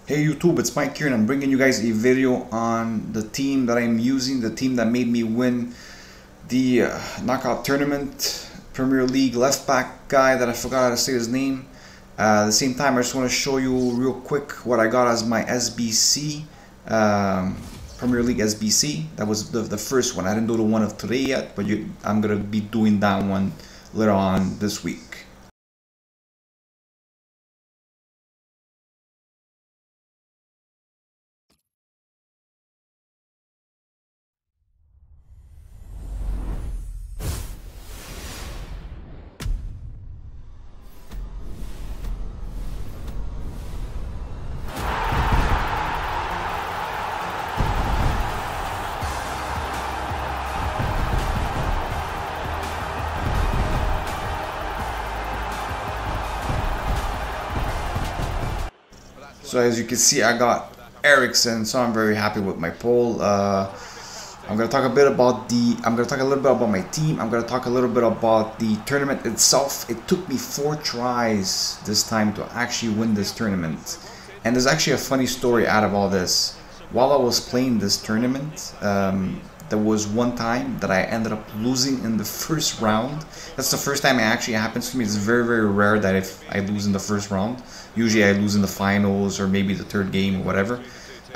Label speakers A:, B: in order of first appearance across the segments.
A: Hey YouTube, it's Mike here and I'm bringing you guys a video on the team that I'm using, the team that made me win the knockout tournament, Premier League left back guy that I forgot how to say his name. At the same time, I just want to show you real quick what I got as my SBC, Premier League SBC. That was the first one. I didn't do the one of today yet, but I'm going to be doing that one later on this week. So as you can see, I got Ericsson, so I'm very happy with my poll. I'm gonna talk a bit about I'm gonna talk a little bit about my team. I'm gonna talk a little bit about the tournament itself. It took me 4 tries this time to actually win this tournament, and there's actually a funny story out of all this. While I was playing this tournament, there was one time that I ended up losing in the first round. That's the first time it actually happens to me. It's very, very rare that if I lose in the first round. Usually I lose in the finals or maybe the third game or whatever.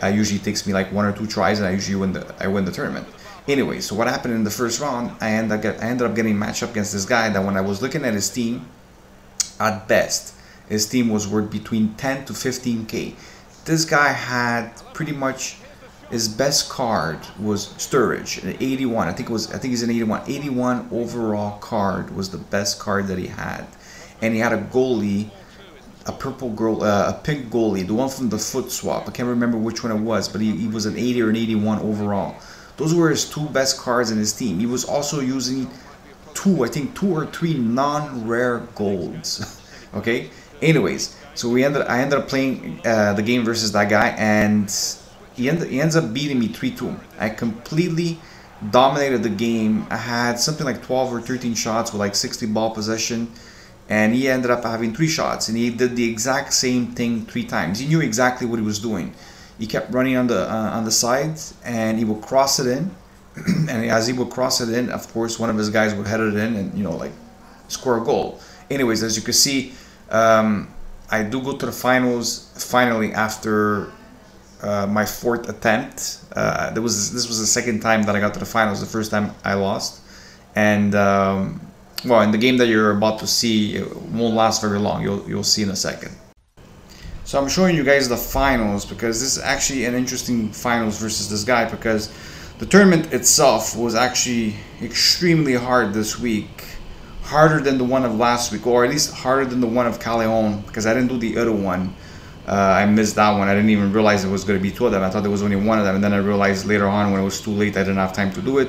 A: Usually it takes me like 1 or 2 tries and I usually win the tournament. Anyway, so what happened in the first round, I ended up getting matched up against this guy that when I was looking at his team, at best, his team was worth between 10 to 15k. This guy had pretty much his best card was Sturridge, an 81. I think he's an 81. 81 overall card was the best card that he had, and he had a goalie, a pink goalie, the one from the foot swap. I can't remember which one it was, but he was an 80 or an 81 overall. Those were his 2 best cards in his team. He was also using 2 or 3 non-rare golds. Okay. Anyways, so I ended up playing the game versus that guy, and he ends up beating me 3-2. I completely dominated the game. I had something like 12 or 13 shots with like 60 ball possession, and he ended up having 3 shots, and he did the exact same thing 3 times. He knew exactly what he was doing. He kept running on the sides, and he would cross it in, and as he would cross it in, of course, one of his guys would head it in and, you know, like score a goal. Anyways, as you can see, I do go to the finals finally after my 4th attempt. This was the second time that I got to the finals. The first time I lost, and well, in the game that you're about to see, it won't last very long. You'll see in a second. So I'm showing you guys the finals because this is actually an interesting finals versus this guy, because the tournament itself was actually extremely hard this week, harder than the one of last week, or at least harder than the one of Callejon, because I didn't do the other one. I missed that one. I didn't even realize it was going to be 2 of them. I thought there was only 1 of them, and then I realized later on when it was too late I didn't have time to do it.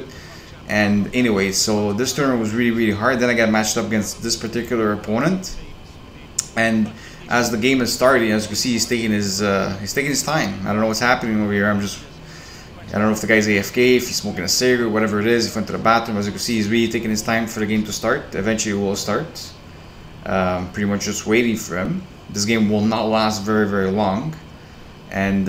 A: And anyway, so this tournament was really, really hard. Then I got matched up against this particular opponent, and as the game is starting, as you can see, he's taking his time. I don't know what's happening over here. I don't know if the guy's AFK, if he's smoking a cigarette, or whatever it is. He went to the bathroom. As you can see, he's really taking his time for the game to start. Eventually it will start. Pretty much just waiting for him. This game will not last very, very long, and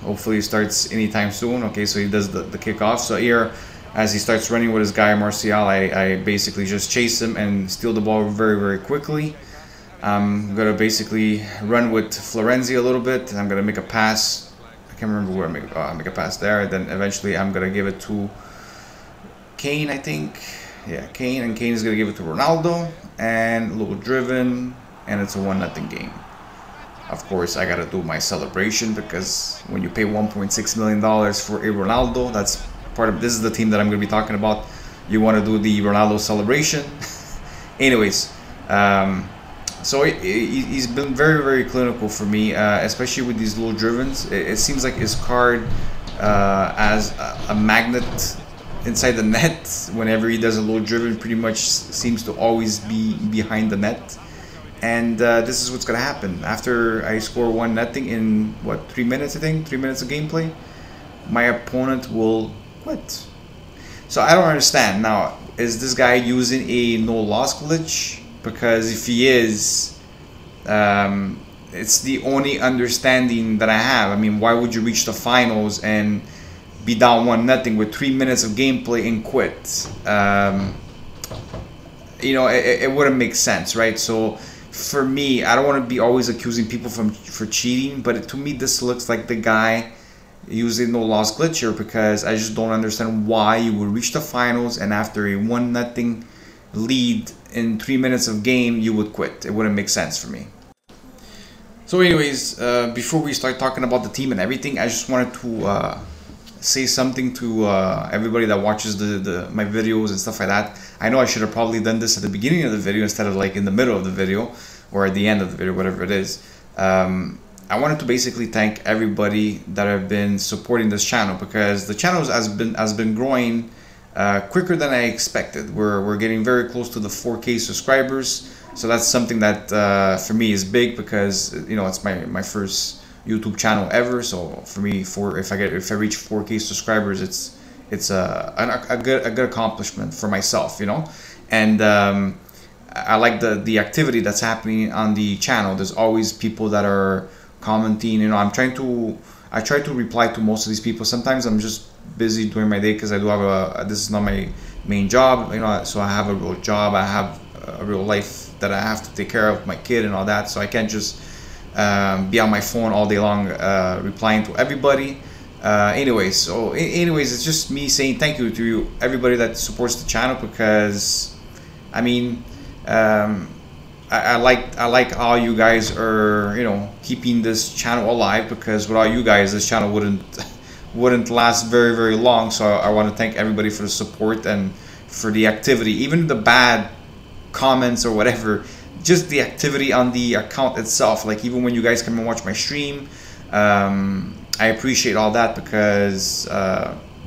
A: hopefully it starts anytime soon. Okay, so he does the kickoff. So here, as he starts running with his guy Martial, I basically just chase him and steal the ball very, very quickly. I'm gonna basically run with Florenzi a little bit. I'm gonna make a pass. I can't remember where I make a pass there. Then eventually I'm gonna give it to Kane, I think. Yeah, Kane, and Kane is gonna give it to Ronaldo, and a little driven, and it's a 1-0 game. Of course, I gotta do my celebration, because when you pay $1.6 million for a Ronaldo, that's part of this is the team that I'm gonna be talking about. You want to do the Ronaldo celebration. Anyways, so he's been very, very clinical for me, especially with these little drivens. It seems like his card as a magnet inside the net. Whenever he does a little driven, pretty much seems to always be behind the net. And this is what's gonna happen after I score 1-0 in what, 3 minutes? I think 3 minutes of gameplay. My opponent will quit. So I don't understand. Now, is this guy using a no loss glitch? Because if he is, it's the only understanding that I have. I mean, why would you reach the finals and be down 1-0 with 3 minutes of gameplay and quit? You know, it wouldn't make sense, right? So for me, I don't want to be always accusing people for cheating, but to me this looks like the guy using no loss glitcher, because I just don't understand why you would reach the finals and after a 1-0 lead in 3 minutes of game you would quit. It wouldn't make sense for me. So anyways, before we start talking about the team and everything, I just wanted to say something to everybody that watches my videos and stuff like that. I know I should have probably done this at the beginning of the video instead of like in the middle of the video or at the end of the video, whatever it is. I wanted to basically thank everybody that have been supporting this channel, because the channel has been growing quicker than I expected. We're getting very close to the 4K subscribers, so that's something that for me is big, because you know, it's my first YouTube channel ever. So for me, if I reach 4K subscribers, it's a good accomplishment for myself, you know. And I like the activity that's happening on the channel. There's always people that are commenting, you know. I try to reply to most of these people. Sometimes I'm just busy during my day because I do have this is not my main job, you know, so I have a real job, I have a real life that I have to take care of, my kid and all that, so I can't just be on my phone all day long replying to everybody. Anyways, it's just me saying thank you to everybody that supports the channel, because I mean, I like how you guys are, you know, keeping this channel alive, because without you guys this channel wouldn't last very long. So I want to thank everybody for the support and for the activity, even the bad comments or whatever, just the activity on the account itself. Like even when you guys come and watch my stream, I appreciate all that, because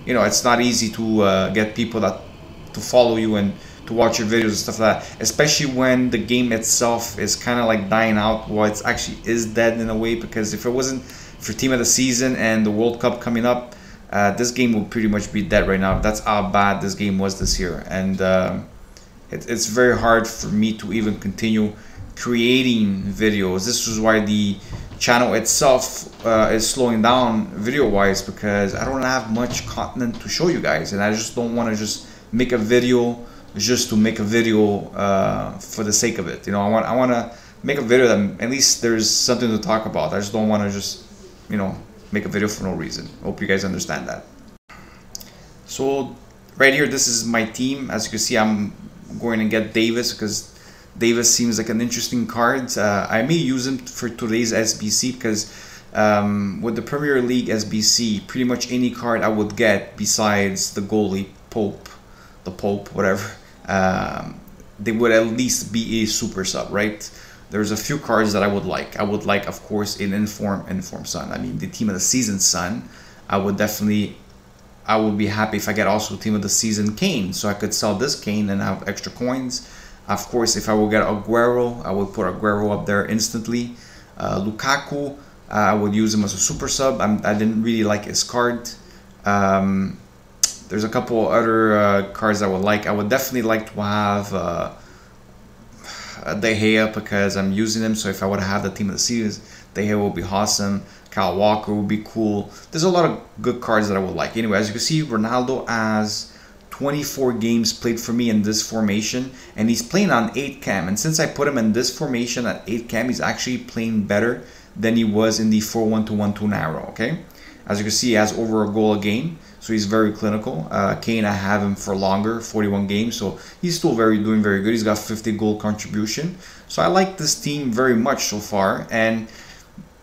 A: you know, it's not easy to get people to follow you and to watch your videos and stuff like that, especially when the game itself is kind of like dying out. Well, it actually is dead in a way, because if it wasn't for Team of the Season and the World Cup coming up, this game would pretty much be dead right now. That's how bad this game was this year, and it's very hard for me to even continue creating videos. This is why the channel itself is slowing down video wise, because I don't have much content to show you guys, and I just don't want to just make a video just to make a video for the sake of it. You know, I want to make a video that at least there's something to talk about. I just don't want to just, you know, make a video for no reason. Hope you guys understand that. So right here, this is my team. As you can see, I'm going to get Davies, because Davies seems like an interesting card. I may use him for today's SBC, because with the Premier League SBC, pretty much any card I would get besides the goalie, the Pope, whatever, they would at least be a super sub, right? There's a few cards that I would like. I would like, of course, an inform Sun. I mean, the Team of the Season Sun. I would be happy if I get also Team of the Season Kane, so I could sell this Kane and have extra coins. Of course, if I will get Aguero, I would put Aguero up there instantly. Lukaku, I would use him as a super sub. I didn't really like his card. There's a couple other cards I would like. I would definitely like to have De Gea, because I'm using him. So if I would have the Team of the Season, De Gea will be awesome. Kyle Walker would be cool. There's a lot of good cards that I would like. Anyway, as you can see, Ronaldo has 24 games played for me in this formation, and he's playing on 8 cam. And since I put him in this formation at 8 cam, he's actually playing better than he was in the 4-1-2-1-2 narrow. Okay, as you can see, he has over a goal a game, so he's very clinical. Kane, I have him for longer, 41 games, so he's still doing very good. He's got 50 goal contribution, so I like this team very much so far. And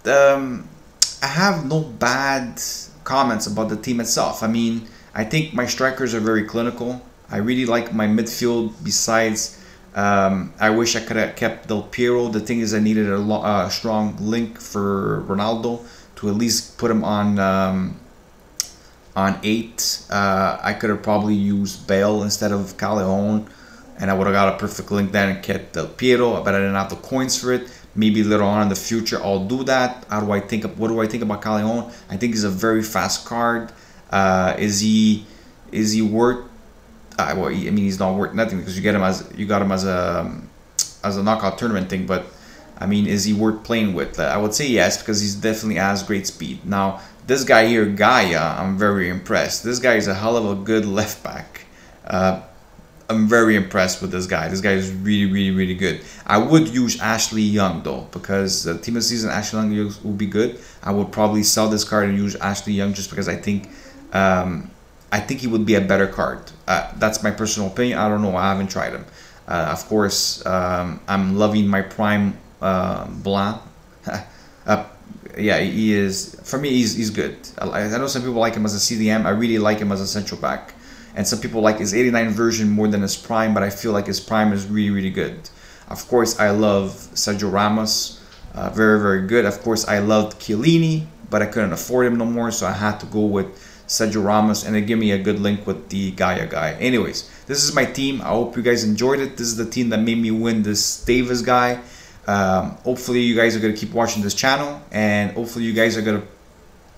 A: I have no bad comments about the team itself. I mean, I think my strikers are very clinical. I really like my midfield. Besides, I wish I could have kept Del Piero. The thing is, I needed a strong link for Ronaldo to at least put him on 8. I could have probably used Bale instead of Callejon, and I would have got a perfect link then and kept Del Piero, but I didn't have the coins for it. Maybe later on in the future I'll do that. What do I think about Callejon? I think he's a very fast card. Is he worth? Well, I mean, he's not worth nothing, because you got him as a knockout tournament thing. But I mean, is he worth playing with? I would say yes, because he's definitely has great speed. Now, this guy here, Gaia, I'm very impressed. This guy is a hell of a good left back. I'm very impressed with this guy. This guy is really, really, really good. I would use Ashley Young though, because the team of the season Ashley Young would be good. I would probably sell this card and use Ashley Young just because I think he would be a better card. That's my personal opinion. I don't know. I haven't tried him. Of course, I'm loving my prime Blanc. Yeah, he is. For me, he's good. I know some people like him as a CDM. I really like him as a central back. And some people like his 89 version more than his prime, but I feel like his prime is really, really good. Of course, I love Sergio Ramos. Very, very good. Of course, I loved Chiellini, but I couldn't afford him no more, so I had to go with Sergio Ramos, and it gave me a good link with the Gaia guy. Anyways, this is my team. I hope you guys enjoyed it. This is the team that made me win this Davies guy. Hopefully, you guys are going to keep watching this channel, and hopefully, you guys are going to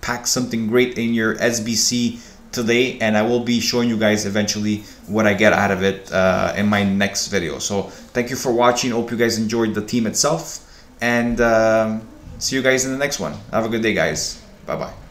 A: pack something great in your SBC today, and I will be showing you guys eventually what I get out of it in my next video. So thank you for watching. Hope you guys enjoyed the team itself, and see you guys in the next one. Have a good day, guys. Bye bye.